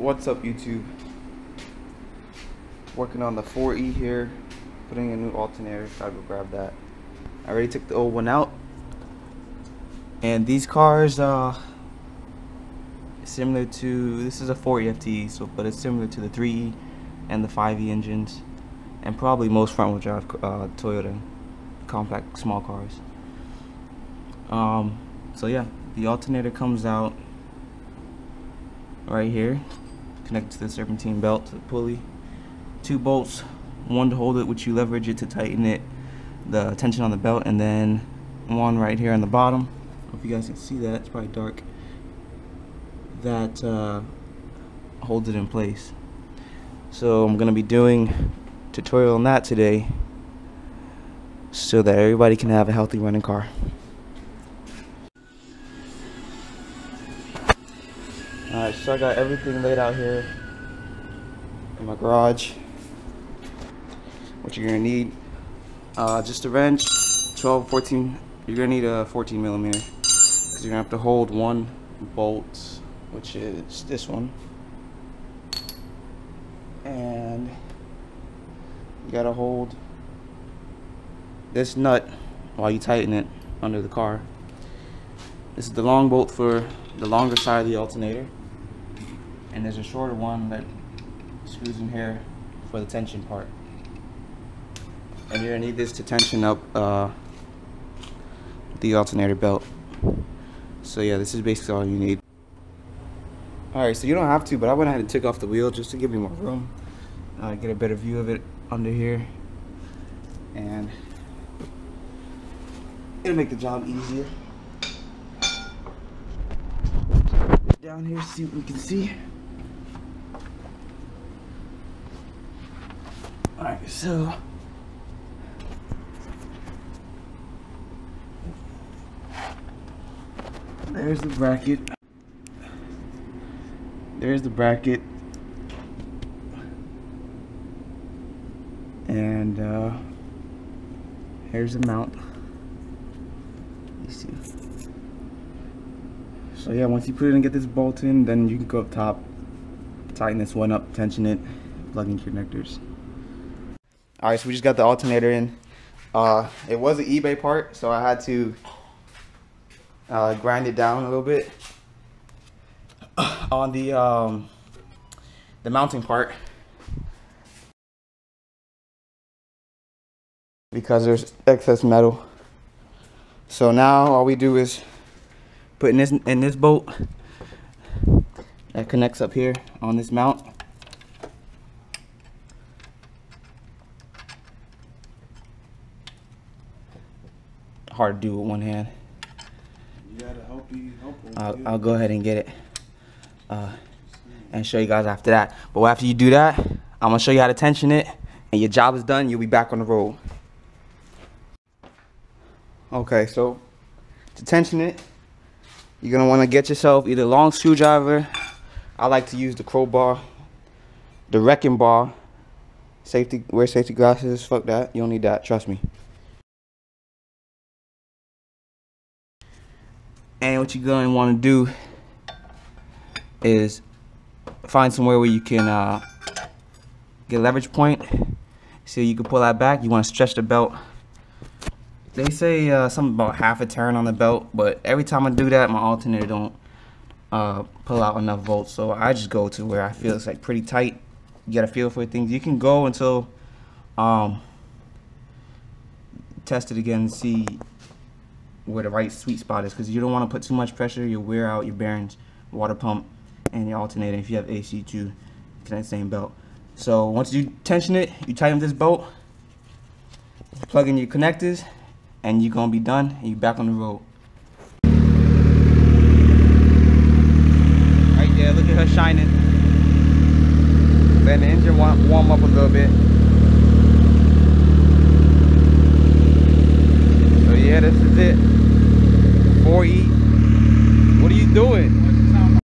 What's up, YouTube? Working on the 4E here, putting a new alternator. Gotta go grab that. I already took the old one out, and these cars similar to, this is a 4E FTE, so but it's similar to the 3E and the 5E engines, and probably most front wheel drive Toyota compact small cars. So yeah, the alternator comes out right here, connected to the serpentine belt, to the pulley. 2 bolts, one to hold it, which you leverage it to tighten it, the tension on the belt, and then one right here on the bottom. I don't know if you guys can see that, it's probably dark. That holds it in place. So I'm gonna be doing a tutorial on that today, so that everybody can have a healthy running car. Alright, so I got everything laid out here in my garage. What you're gonna need, just a wrench, 14, you're gonna need a 14 millimeter, because you're gonna have to hold one bolt, which is this one, and you gotta hold this nut while you tighten it under the car. This is the long bolt for the longer side of the alternator, and there's a shorter one that screws in here for the tension part. And you're gonna need this to tension up the alternator belt. So yeah, this is basically all you need. Alright, so you don't have to, but I went ahead and took off the wheel just to give you more room. Get a better view of it under here. And it'll make the job easier. Down here, see what we can see. Alright, so there's the bracket. There's the bracket. And here's the mount. You see. So yeah, once you put it in and get this bolt in, then you can go up top, tighten this one up, tension it, plug in connectors. Alright, so we just got the alternator in. It was an eBay part, so I had to grind it down a little bit on the mounting part, because there's excess metal. So now all we do is put in this bolt that connects up here on this mount. Hard to do with one hand. You gotta help. I'll go ahead and get it and show you guys after that. But after you do that, I'm gonna show you how to tension it, and your job is done. You'll be back on the road. Okay, so to tension it, you're gonna want to get yourself either a long screwdriver. I like to use the crowbar, the wrecking bar. Safety, wear safety glasses. Fuck that. You don't need that. Trust me. And what you're going to want to do is find somewhere where you can get a leverage point, so you can pull that back. You want to stretch the belt. They say something about half a turn on the belt, but every time I do that, my alternator don't pull out enough volts. So I just go to where I feel it's like pretty tight. You get a feel for things. You can go until test it again and see where the right sweet spot is, because you don't want to put too much pressure. You'll wear out your bearings, water pump, and your alternator. If you have AC too, connect the same belt. So once you tension it, you tighten this bolt, plug in your connectors, and you're gonna be done, and you're back on the road. Right there, look at her shining. Letting the engine warm up a little bit. So yeah, this is it. 4E. What are you doing?